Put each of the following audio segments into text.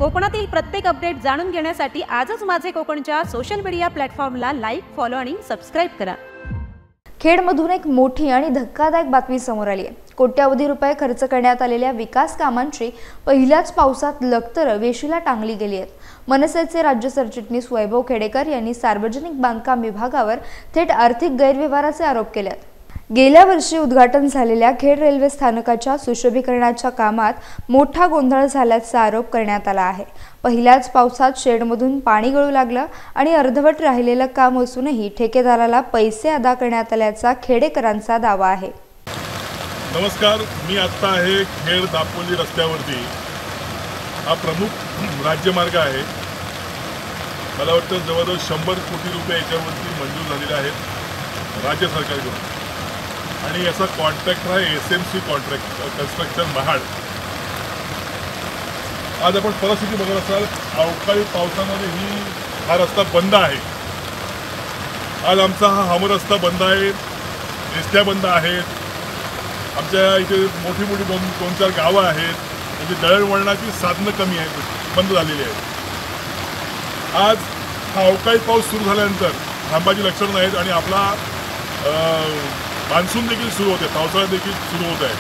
कोकणातील प्रत्येक अपडेट जाणून घेण्यासाठी आजच माझे कोकणच्या सोशल मीडिया प्लॅटफॉर्मला लाईक, फॉलो आणि सबस्क्राइब करा। खेडमधून एक मोठी आणि धक्कादायक बातमी समोर आली आहे। कोट्यावधी रुपये खर्च करण्यात आलेल्या विकास कामांची पहिल्याच पावसात लखतर वेशीला टांगली गेली आहेत। मनसेचे राज्य सरचिटणीस वैभव खेडेकर यांनी सार्वजनिक बांधकाम विभागावर थेट आर्थिक गैरव्यवहाराचे आरोप केले आहेत। गेल्या वर्षी उद्घाटन झालेल्या खेड रेल्वे स्थानकाच्या सुशोभीकरणाच्या कामात मोठा गोंधळ झाल्याचा आरोप करण्यात आला आहे। पहिल्याच पावसात शेडमधून पाणी गळू लागलं आणि अर्धवट राहिलेलं काम असूनही ठेकेदाराला पैसे अदा करण्यात आल्याचा खेडेकरांचा दावा आहे। नमस्कार, मी आता आहे खेड दापोली रस्त्यावरती। हा प्रमुख राज्यमार्ग आहे। मला वाटतं जवळजवळ 100 कोटी रुपये याच्यावरती मंजूर झालेले आहेत राज्य सरकारकडून आणि याचा कॉन्ट्रॅक्ट आहे SMC कॉन्ट्रॅक्ट कन्स्ट्रक्शन महाड। आज आपण परिस्थिती बघत असाल, अवकाळी पावसामध्ये हा रस्ता बंद आहे। आज आमचा हा हमरस्ता बंद आहे, एसट्या बंद आहेत, आमच्या इथे मोठी मोठी दोन चार गावं आहेत, म्हणजे दळणवळणाची साधनं कमी आहेत, बंद झालेली आहेत। आज हा अवकाळी पाऊस सुरू झाल्यानंतर थांबाची लक्षणं आहेत आणि आपला मान्सून देखील सुरू होते, पावसाळा देखील सुरू होत आहे।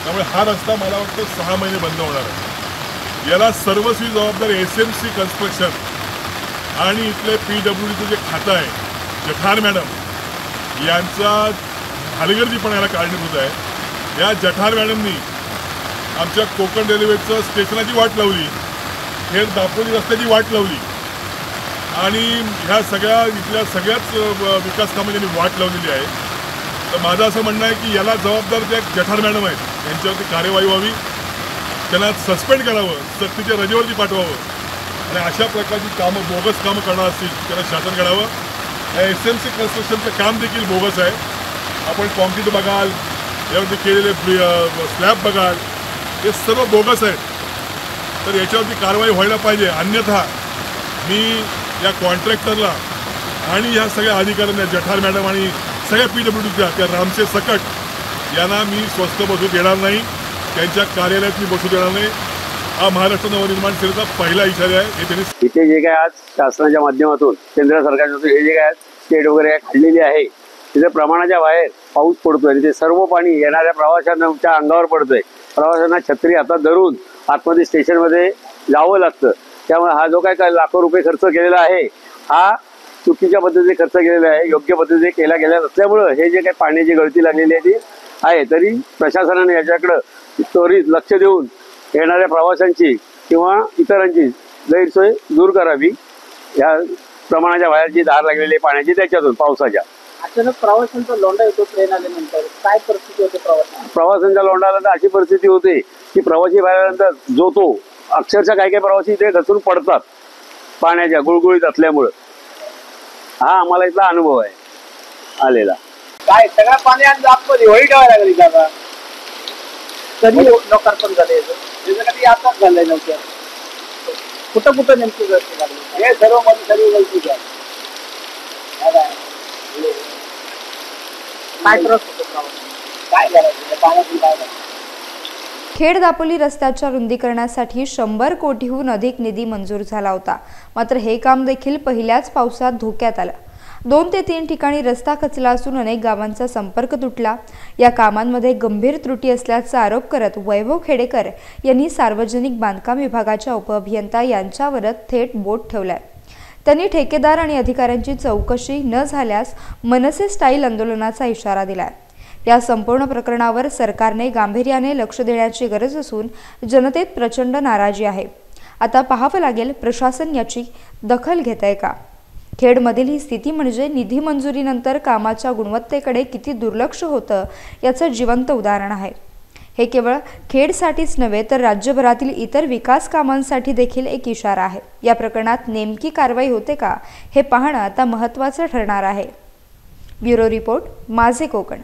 त्यामुळे हा रस्ता मला वाटतं 6 महिने बंद होणार आहे। याला सर्वस्वी जबाबदार SMC कन्स्ट्रक्शन आणि इथले PWDचं जे खातं आहे, जठार मॅडम यांचा हलगर्जीपणा याला कारणीभूत आहे। या जठार मॅडमनी आमच्या कोकण रेल्वेचं स्टेशनाची वाट लावली, खेड दापोली रस्त्याची वाट लावली आणि ह्या इथल्या सगळ्याच विकास कामांची त्यांनी वाट लावलेली आहे। तर माझं असं म्हणणं आहे की याला जबाबदार जे जठार मॅडम आहेत त्यांच्यावरती कार्यवाही व्हावी, त्यांना सस्पेंड करावं, सक्तीच्या रजेवरती पाठवावं आणि अशा प्रकारची कामं बोगस कामं करणार असतील त्याला शासन करावं। SMC कन्स्ट्रक्शनचं काम देखील बोगस आहे। आपण कॉन्क्रीट बघाल, यावरती केलेले स्लॅब बघाल, हे सर्व बोगस आहेत। तर याच्यावरती कारवाई व्हायला पाहिजे, अन्यथा मी या कॉन्ट्रॅक्टरला आणि ह्या सगळ्या अधिकाऱ्यांना, जठार मॅडम आणि सगळ्या PWDच्या त्या रामसे सकट यांना मी स्वस्थ बसू देणार नाही, त्यांच्या कार्यालयात मी बसू देणार नाही। हा महाराष्ट्र नवनिर्माण सेनेचा पहिला इशारा आहे। हे त्यांनी इथे जे काय आज शासनाच्या माध्यमातून केंद्र सरकारच्या हे जे काय स्टेट वगैरे काढलेली आहे, तिथे प्रमाणाच्या बाहेर पाऊस पडतोय आणि ते सर्व पाणी येणाऱ्या प्रवाशांच्या अंगावर पडतंय। प्रवाशांना छत्री हातात धरून आतमध्ये स्टेशनमध्ये जावं लागतं। त्यामुळे हा जो काय लाखो रुपये खर्च केलेला आहे, हा चुकीच्या पद्धतीने खर्च केलेला आहे, योग्य पद्धतीने केला गेला नसल्यामुळं हे जे काही पाण्याची गळती लागलेली आहे, तरी प्रशासनाने याच्याकडं त्वरित लक्ष देऊन येणाऱ्या प्रवाशांची किंवा इतरांची गैरसोय दूर करावी। या प्रमाणाच्या बाहेरची धार लागलेली पाण्याची त्याच्यातून पावसाच्या अचानक प्रवाशांचा लोंढा येतो ट्रेन आल्यानंतर, काय परिस्थिती होते प्रवाशांच्या लोंढा आल्यानंतर अशी परिस्थिती होते की प्रवासी बाहेरनंतर जो तो अक्षरशः काही प्रवासी इथे घसरून पडतात पाण्याच्या गुळगुळीत असल्यामुळं। हा आम्हाला इथला अनुभव आहे आलेला। काय सगळं पाणी आतमध्ये होळी ठेवायला लागली का? कधी लोकार्पण झाले, कधी आताच झालंय नव्हतं, कुठं कुठं नेमकी गळती लागली? हे सर्व मध्ये सर्व गळती आहे। काय त्रास होतो, काय करायचं पाण्यातून काय? खेड दापोली रस्त्याच्या रुंदीकरणासाठी 100 कोटीहून अधिक निधी मंजूर झाला होता। मात्र हे काम देखील पहिल्याच पावसात धोक्यात आलं। 2 ते 3 ठिकाणी रस्ता खचला असून अनेक गावांचा संपर्क तुटला। या कामांमध्ये गंभीर त्रुटी असल्याचा आरोप करत वैभव खेडेकर यांनी सार्वजनिक बांधकाम विभागाच्या उपअभियंता यांच्यावरच थेट बोट ठेवलाय। त्यांनी ठेकेदार आणि अधिकाऱ्यांची चौकशी न झाल्यास मनसे स्टाईल आंदोलनाचा इशारा दिलाय। या संपूर्ण प्रकरणावर सरकारने गांभीर्याने लक्ष देण्याची गरज असून जनतेत प्रचंड नाराजी आहे। आता पाहावं लागेल प्रशासन याची दखल घेतंय का। खेडमधील ही स्थिती म्हणजे निधी मंजुरीनंतर कामाच्या गुणवत्तेकडे किती दुर्लक्ष होतं याचं जिवंत उदाहरण आहे। हे केवळ खेडसाठीच नव्हे तर राज्यभरातील इतर विकास कामांसाठी देखील एक इशारा आहे। या प्रकरणात नेमकी कारवाई होते का हे पाहणं आता महत्त्वाचं ठरणार आहे। ब्युरो रिपोर्ट, माझे कोकण।